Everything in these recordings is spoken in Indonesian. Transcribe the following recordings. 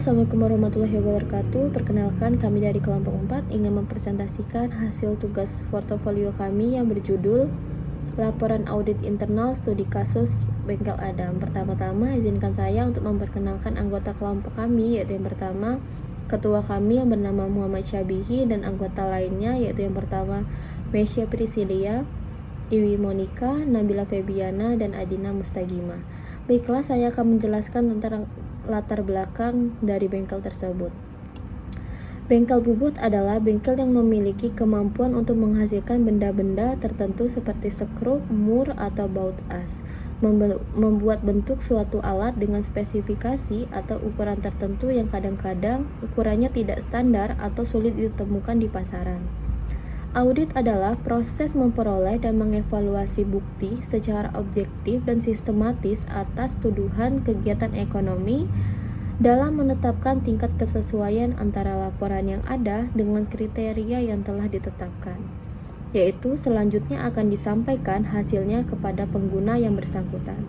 Assalamualaikum warahmatullahi wabarakatuh. Perkenalkan, kami dari kelompok 4 ingin mempresentasikan hasil tugas portofolio kami yang berjudul Laporan Audit Internal Studi Kasus Bengkel Adam. Pertama-tama, izinkan saya untuk memperkenalkan anggota kelompok kami, yaitu yang pertama, ketua kami yang bernama Muhammad Syabihi, dan anggota lainnya, yaitu yang pertama, Mesya Priscilia, Iwi Monika, Nabila Febiana, dan Adina Mustagima. Baiklah, saya akan menjelaskan tentang latar belakang dari bengkel tersebut. Bengkel bubut adalah bengkel yang memiliki kemampuan untuk menghasilkan benda-benda tertentu seperti skrup, mur, atau baut as. Membuat bentuk suatu alat dengan spesifikasi atau ukuran tertentu yang kadang-kadang ukurannya tidak standar atau sulit ditemukan di pasaran. Audit adalah proses memperoleh dan mengevaluasi bukti secara objektif dan sistematis atas tuduhan kegiatan ekonomi dalam menetapkan tingkat kesesuaian antara laporan yang ada dengan kriteria yang telah ditetapkan, yaitu selanjutnya akan disampaikan hasilnya kepada pengguna yang bersangkutan.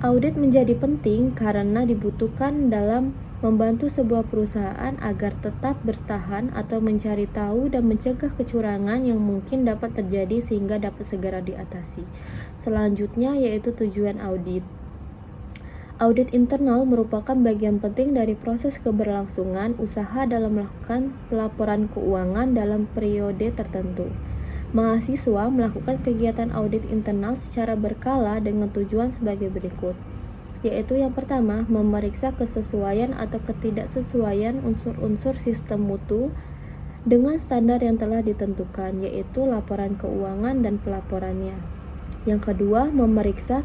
Audit menjadi penting karena dibutuhkan dalam membantu sebuah perusahaan agar tetap bertahan atau mencari tahu dan mencegah kecurangan yang mungkin dapat terjadi sehingga dapat segera diatasi. Selanjutnya yaitu tujuan audit. Audit internal merupakan bagian penting dari proses keberlangsungan usaha dalam melakukan pelaporan keuangan dalam periode tertentu. Mahasiswa melakukan kegiatan audit internal secara berkala dengan tujuan sebagai berikut, yaitu yang pertama, memeriksa kesesuaian atau ketidaksesuaian unsur-unsur sistem mutu dengan standar yang telah ditentukan, yaitu laporan keuangan dan pelaporannya. Yang kedua, memeriksa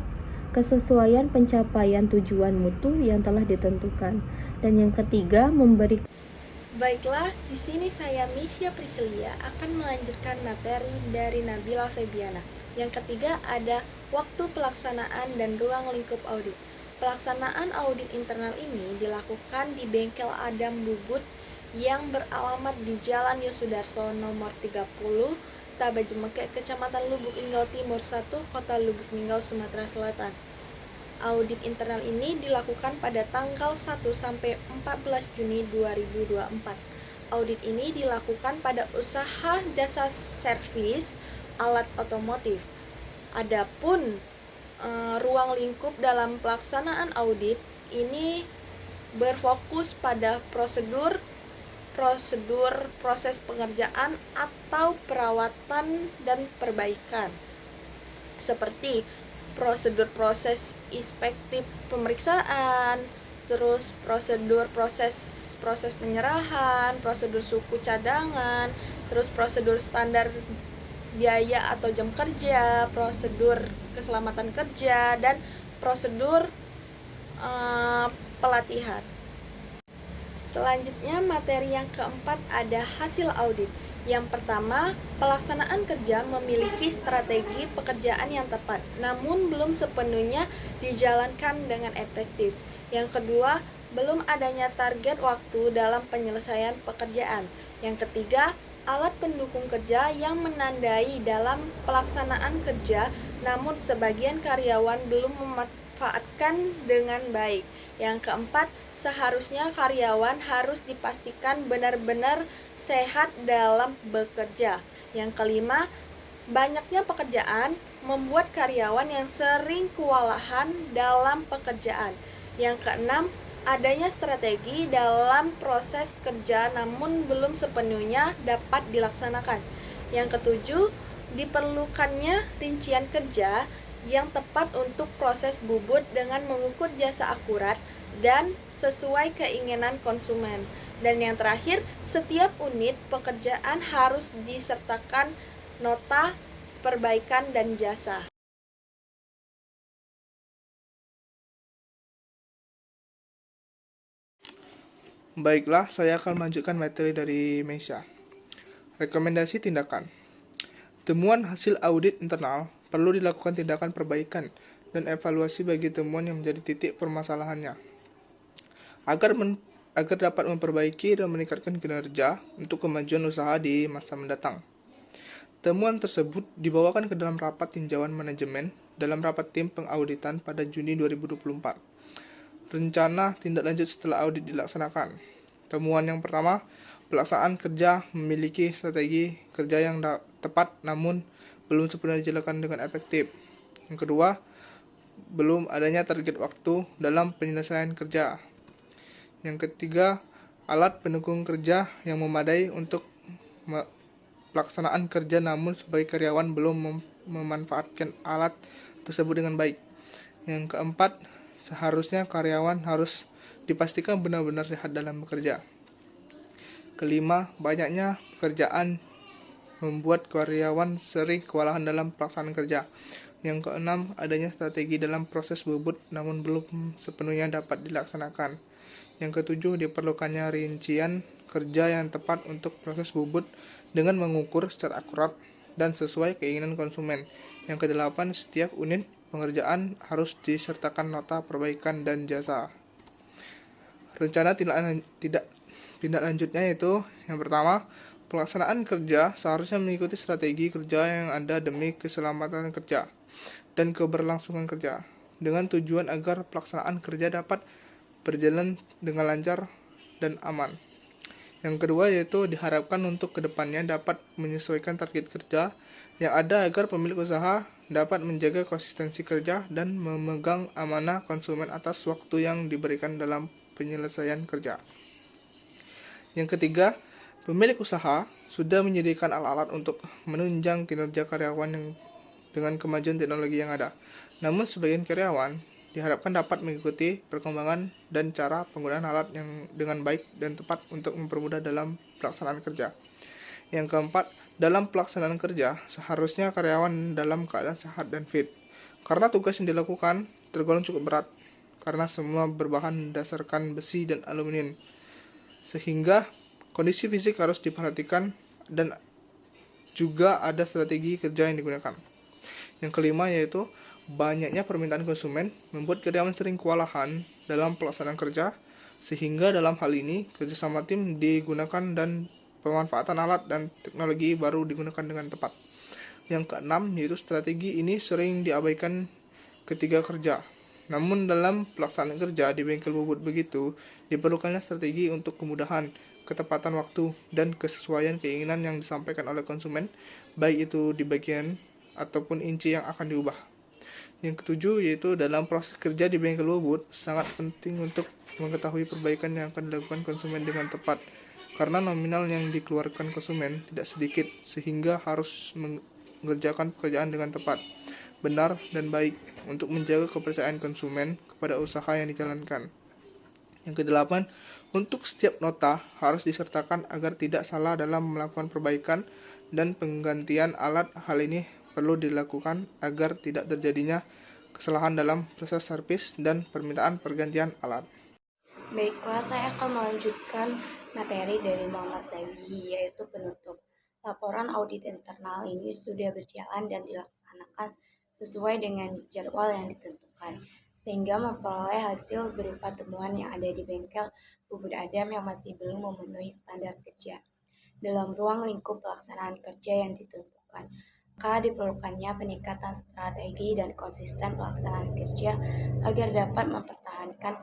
kesesuaian pencapaian tujuan mutu yang telah ditentukan. Dan yang ketiga, Baiklah, di sini saya Mesya Priscilia akan melanjutkan materi dari Nabila Febiana. Yang ketiga ada waktu pelaksanaan dan ruang lingkup audit. Pelaksanaan audit internal ini dilakukan di Bengkel Adam Bubut yang beralamat di Jalan Yosudarso nomor 30, Tabajemeke, Kecamatan Lubuk Linggau Timur 1, Kota Lubuk Linggau, Sumatera Selatan. Audit internal ini dilakukan pada tanggal 1 sampai 14 Juni 2024. Audit ini dilakukan pada usaha jasa servis alat otomotif. Adapun ruang lingkup dalam pelaksanaan audit ini berfokus pada proses pengerjaan atau perawatan dan perbaikan, seperti prosedur proses inspektif pemeriksaan, terus prosedur proses penyerahan, prosedur suku cadangan, terus prosedur standar biaya atau jam kerja, prosedur keselamatan kerja, dan prosedur pelatihan. Selanjutnya materi yang keempat ada hasil audit. Yang pertama, pelaksanaan kerja memiliki strategi pekerjaan yang tepat, namun belum sepenuhnya dijalankan dengan efektif. Yang kedua, belum adanya target waktu dalam penyelesaian pekerjaan. Yang ketiga, alat pendukung kerja yang menandai dalam pelaksanaan kerja, namun sebagian karyawan belum memanfaatkan dengan baik. Yang keempat, seharusnya karyawan harus dipastikan benar-benar sehat dalam bekerja. Yang kelima, banyaknya pekerjaan membuat karyawan yang sering kewalahan dalam pekerjaan. Yang keenam, adanya strategi dalam proses kerja namun belum sepenuhnya dapat dilaksanakan. Yang ketujuh, diperlukannya rincian kerja yang tepat untuk proses bubut dengan mengukur jasa akurat dan sesuai keinginan konsumen. Dan yang terakhir, setiap unit pekerjaan harus disertakan nota perbaikan dan jasa. Baiklah, saya akan melanjutkan materi dari Mesya. Rekomendasi tindakan. Temuan hasil audit internal perlu dilakukan tindakan perbaikan dan evaluasi bagi temuan yang menjadi titik permasalahannya, agar dapat memperbaiki dan meningkatkan kinerja untuk kemajuan usaha di masa mendatang. Temuan tersebut dibawakan ke dalam rapat tinjauan manajemen dalam rapat tim pengauditan pada Juni 2024. Rencana tindak lanjut setelah audit dilaksanakan. Temuan yang pertama, pelaksanaan kerja memiliki strategi kerja yang tepat namun belum sepenuhnya dijalankan dengan efektif. Yang kedua, belum adanya target waktu dalam penyelesaian kerja. Yang ketiga, alat pendukung kerja yang memadai untuk pelaksanaan kerja namun sebagai karyawan belum memanfaatkan alat tersebut dengan baik. Yang keempat, seharusnya karyawan harus dipastikan benar-benar sehat dalam bekerja. Kelima, banyaknya pekerjaan membuat karyawan sering kewalahan dalam pelaksanaan kerja. Yang keenam, adanya strategi dalam proses bubut namun belum sepenuhnya dapat dilaksanakan. Yang ketujuh, diperlukannya rincian kerja yang tepat untuk proses bubut dengan mengukur secara akurat dan sesuai keinginan konsumen. Yang kedelapan, setiap unit pengerjaan harus disertakan nota perbaikan dan jasa. Rencana tindak lanjutnya yaitu yang pertama, pelaksanaan kerja seharusnya mengikuti strategi kerja yang ada demi keselamatan kerja dan keberlangsungan kerja dengan tujuan agar pelaksanaan kerja dapat berjalan dengan lancar dan aman. Yang kedua yaitu diharapkan untuk kedepannya dapat menyesuaikan target kerja yang ada agar pemilik usaha dapat menjaga konsistensi kerja dan memegang amanah konsumen atas waktu yang diberikan dalam penyelesaian kerja. Yang ketiga, pemilik usaha sudah menyediakan alat-alat untuk menunjang kinerja karyawan yang dengan kemajuan teknologi yang ada. Namun sebagian karyawan diharapkan dapat mengikuti perkembangan dan cara penggunaan alat yang dengan baik dan tepat untuk mempermudah dalam pelaksanaan kerja. Yang keempat, dalam pelaksanaan kerja, seharusnya karyawan dalam keadaan sehat dan fit. Karena tugas yang dilakukan tergolong cukup berat, karena semua berbahan dasarkan besi dan aluminium. Sehingga kondisi fisik harus diperhatikan dan juga ada strategi kerja yang digunakan. Yang kelima yaitu banyaknya permintaan konsumen membuat karyawan sering kewalahan dalam pelaksanaan kerja, sehingga dalam hal ini kerjasama tim digunakan dan pemanfaatan alat dan teknologi baru digunakan dengan tepat. Yang keenam yaitu strategi ini sering diabaikan ketika kerja. Namun dalam pelaksanaan kerja di bengkel bubut begitu, diperlukannya strategi untuk kemudahan, ketepatan waktu, dan kesesuaian keinginan yang disampaikan oleh konsumen, baik itu di bagian ataupun inci yang akan diubah. Yang ketujuh yaitu dalam proses kerja di bengkel bubut sangat penting untuk mengetahui perbaikan yang akan dilakukan konsumen dengan tepat, karena nominal yang dikeluarkan konsumen tidak sedikit sehingga harus mengerjakan pekerjaan dengan tepat, benar, dan baik untuk menjaga kepercayaan konsumen kepada usaha yang dijalankan. Yang kedelapan, untuk setiap nota harus disertakan agar tidak salah dalam melakukan perbaikan dan penggantian alat. Hal ini perlu dilakukan agar tidak terjadinya kesalahan dalam proses servis dan permintaan pergantian alat. Baiklah, saya akan melanjutkan materi dari Muhammad Dawi, yaitu penutup. Laporan audit internal ini sudah berjalan dan dilaksanakan sesuai dengan jadwal yang ditentukan, sehingga memperoleh hasil berupa temuan yang ada di bengkel bubut Adam yang masih belum memenuhi standar kerja. Dalam ruang lingkup pelaksanaan kerja yang ditentukan, maka diperlukannya peningkatan strategi dan konsisten pelaksanaan kerja agar dapat mempertahankan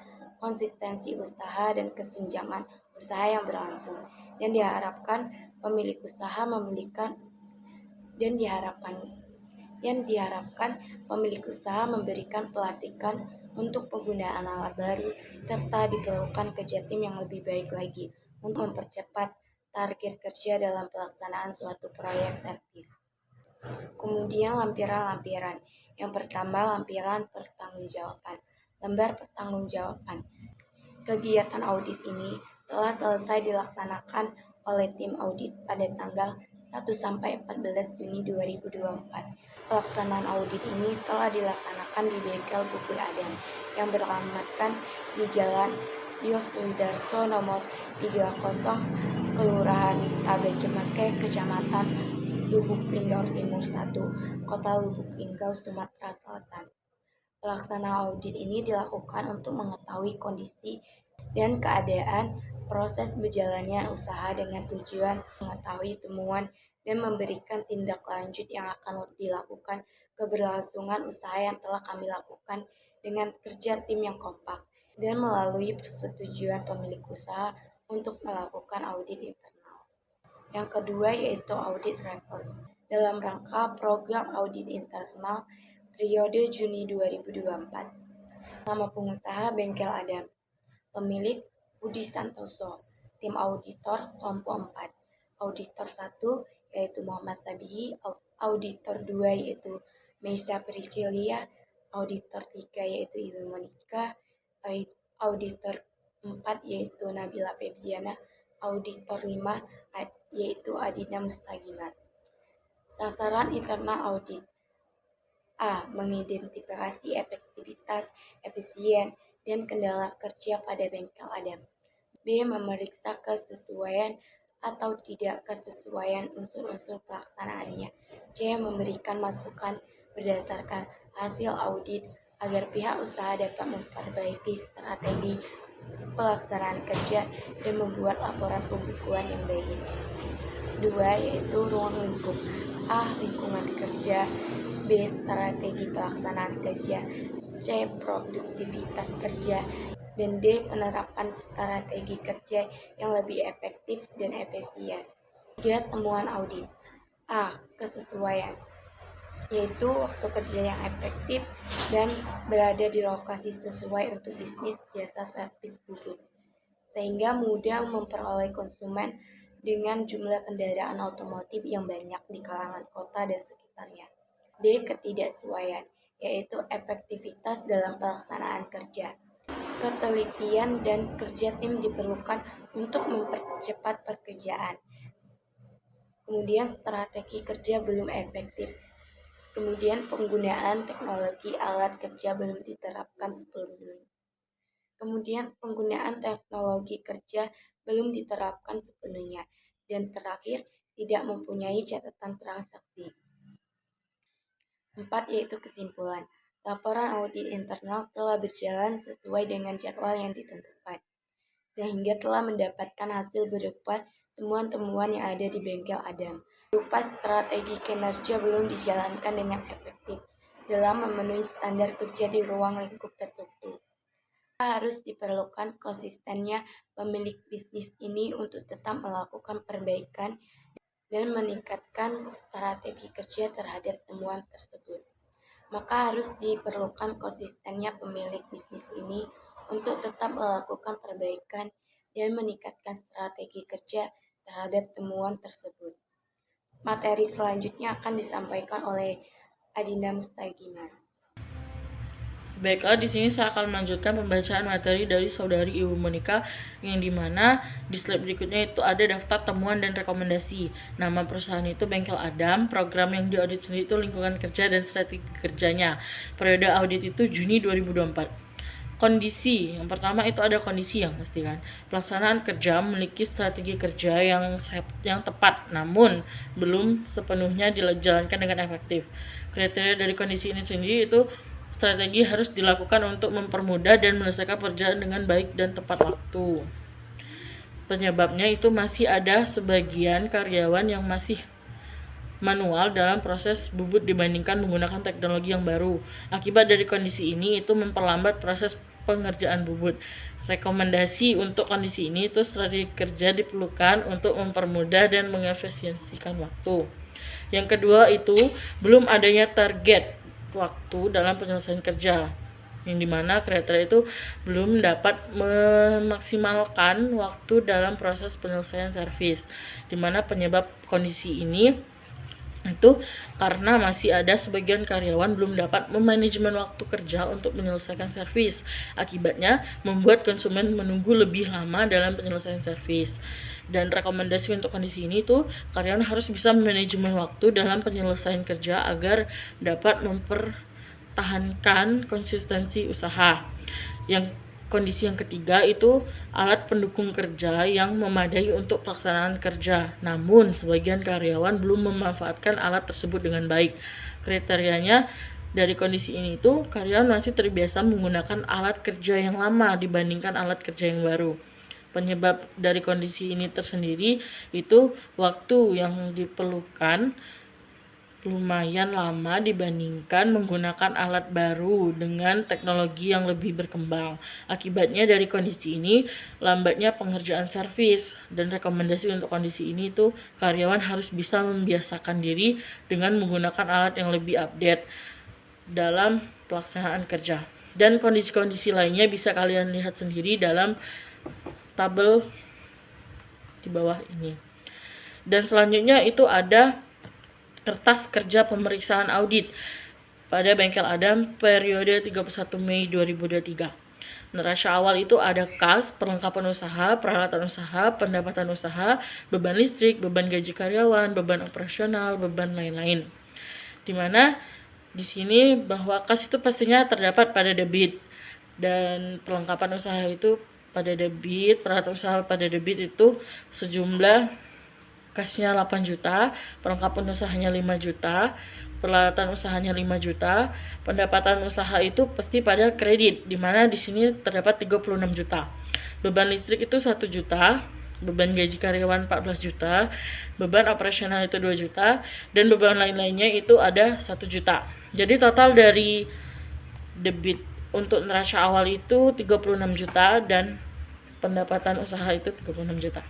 konsistensi usaha dan kesenjangan usaha yang berlangsung, dan diharapkan pemilik usaha memberikan pelatihan untuk penggunaan alat baru, serta diperlukan kerja tim yang lebih baik lagi untuk mempercepat target kerja dalam pelaksanaan suatu proyek servis. Kemudian lampiran-lampiran. Yang pertama, lampiran pertanggungjawaban. Lembar pertanggungjawaban. Kegiatan audit ini telah selesai dilaksanakan oleh tim audit pada tanggal 1-14 Juni 2024. Pelaksanaan audit ini telah dilaksanakan di bengkel bubut Adam yang beralamatkan di Jalan Yosudarso nomor 30, Kelurahan Tabe Cemeke, Kecamatan Lubuk Linggau Timur 1, Kota Lubuk Linggau, Sumatera Selatan. Pelaksanaan audit ini dilakukan untuk mengetahui kondisi dan keadaan proses berjalannya usaha dengan tujuan mengetahui temuan dan memberikan tindak lanjut yang akan dilakukan keberlangsungan usaha yang telah kami lakukan dengan kerja tim yang kompak dan melalui persetujuan pemilik usaha untuk melakukan audit internal. Yang kedua yaitu audit reverse. Dalam rangka program audit internal periode Juni 2024. Nama pengusaha Bengkel Adam, pemilik Budi Santoso, tim auditor kelompok 4, auditor 1 yaitu Muhammad Sabihi, auditor 2 yaitu Meisya Priscilia, auditor 3 yaitu Ibu Monika, auditor 4 yaitu Nabila Febiana, auditor 5 yaitu Adina Mustagimat. Sasaran internal audit. A. Mengidentifikasi efektivitas, efisien, dan kendala kerja pada Bengkel Adam. B. Memeriksa kesesuaian atau tidak kesesuaian unsur-unsur pelaksanaannya. C. Memberikan masukan berdasarkan hasil audit agar pihak usaha dapat memperbaiki strategi pelaksanaan kerja dan membuat laporan pembukuan yang baik. 2 yaitu ruang lingkup. A. Lingkungan kerja. B. Strategi pelaksanaan kerja. C. Produktivitas kerja. Dan D. Penerapan strategi kerja yang lebih efektif dan efisien. 3. Temuan audit. A. Kesesuaian, yaitu waktu kerja yang efektif dan berada di lokasi sesuai untuk bisnis jasa servis bubut, sehingga mudah memperoleh konsumen dengan jumlah kendaraan otomotif yang banyak di kalangan kota dan sekitarnya. D. Ketidaksesuaian, yaitu efektivitas dalam pelaksanaan kerja. Ketelitian dan kerja tim diperlukan untuk mempercepat pekerjaan. Kemudian strategi kerja belum efektif. Kemudian penggunaan teknologi alat kerja belum diterapkan sebelumnya. Kemudian penggunaan teknologi kerja belum diterapkan sepenuhnya. Dan terakhir, tidak mempunyai catatan transaksi. 4 yaitu kesimpulan. Laporan audit internal telah berjalan sesuai dengan jadwal yang ditentukan, sehingga telah mendapatkan hasil berupa temuan-temuan yang ada di Bengkel Adam. Berupa strategi kinerja belum dijalankan dengan efektif dalam memenuhi standar kerja di ruang lingkup tertentu. Harus diperlukan konsistennya pemilik bisnis ini untuk tetap melakukan perbaikan dan meningkatkan strategi kerja terhadap temuan tersebut. Maka harus diperlukan konsistennya pemilik bisnis ini untuk tetap melakukan perbaikan dan meningkatkan strategi kerja terhadap temuan tersebut. Materi selanjutnya akan disampaikan oleh Adina Mustagimat. Baiklah, di sini saya akan melanjutkan pembacaan materi dari Saudari Ibu Monika, yang dimana di slide berikutnya itu ada daftar temuan dan rekomendasi. Nama perusahaan itu Bengkel Adam, program yang diaudit sendiri itu lingkungan kerja dan strategi kerjanya. Periode audit itu Juni 2024. Kondisi, yang pertama itu ada kondisi yang pasti kan. Pelaksanaan kerja memiliki strategi kerja yang tepat, namun belum sepenuhnya dijalankan dengan efektif. Kriteria dari kondisi ini sendiri itu strategi harus dilakukan untuk mempermudah dan menyelesaikan pekerjaan dengan baik dan tepat waktu. Penyebabnya itu masih ada sebagian karyawan yang masih manual dalam proses bubut dibandingkan menggunakan teknologi yang baru. Akibat dari kondisi ini itu memperlambat proses pengerjaan bubut. Rekomendasi untuk kondisi ini itu strategi kerja diperlukan untuk mempermudah dan mengefisiensikan waktu. Yang kedua itu belum adanya target waktu dalam penyelesaian kerja, yang dimana kriteria itu belum dapat memaksimalkan waktu dalam proses penyelesaian servis, dimana penyebab kondisi ini itu karena masih ada sebagian karyawan belum dapat memanajemen waktu kerja untuk menyelesaikan servis. Akibatnya membuat konsumen menunggu lebih lama dalam penyelesaian servis. Dan rekomendasi untuk kondisi ini tuh karyawan harus bisa manajemen waktu dalam penyelesaian kerja agar dapat mempertahankan konsistensi usaha. Kondisi yang ketiga itu alat pendukung kerja yang memadai untuk pelaksanaan kerja, namun sebagian karyawan belum memanfaatkan alat tersebut dengan baik. Kriterianya dari kondisi ini itu karyawan masih terbiasa menggunakan alat kerja yang lama dibandingkan alat kerja yang baru. Penyebab dari kondisi ini tersendiri itu waktu yang diperlukan lumayan lama dibandingkan menggunakan alat baru dengan teknologi yang lebih berkembang. Akibatnya dari kondisi ini, lambatnya pengerjaan servis, dan rekomendasi untuk kondisi ini itu karyawan harus bisa membiasakan diri dengan menggunakan alat yang lebih update dalam pelaksanaan kerja. Dan kondisi-kondisi lainnya bisa kalian lihat sendiri dalam tabel di bawah ini. Dan selanjutnya itu ada kertas kerja pemeriksaan audit pada Bengkel Adam periode 31 Mei 2023. Neraca awal itu ada kas, perlengkapan usaha, peralatan usaha, pendapatan usaha, beban listrik, beban gaji karyawan, beban operasional, beban lain-lain. Dimana di sini bahwa kas itu pastinya terdapat pada debit dan perlengkapan usaha itu pada debit, peralatan usaha pada debit itu sejumlah kasnya 8 juta, perlengkapan usahanya 5 juta, peralatan usahanya 5 juta, pendapatan usaha itu pasti pada kredit, di mana di sini terdapat 36 juta. Beban listrik itu 1 juta, beban gaji karyawan 14 juta, beban operasional itu 2 juta, dan beban lain-lainnya itu ada 1 juta. Jadi total dari debit untuk neraca awal itu 36 juta dan pendapatan usaha itu 36 juta.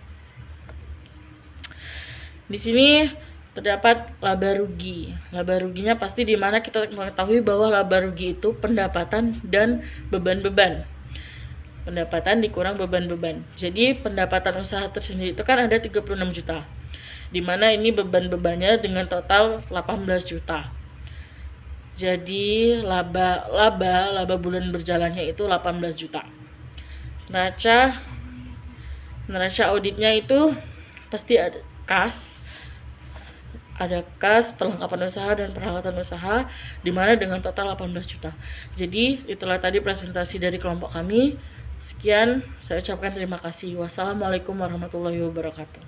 Di sini terdapat laba rugi. Laba ruginya pasti di mana kita mengetahui bahwa laba rugi itu pendapatan dan beban-beban. Pendapatan dikurang beban-beban. Jadi pendapatan usaha tersendiri itu kan ada 36 juta. Di mana ini beban-bebannya dengan total 18 juta. Jadi laba bulan berjalannya itu 18 juta. Neraca auditnya itu pasti ada kas, perlengkapan usaha dan peralatan usaha, di mana dengan total 18 juta. Jadi itulah tadi presentasi dari kelompok kami. Sekian, saya ucapkan terima kasih. Wassalamualaikum warahmatullahi wabarakatuh.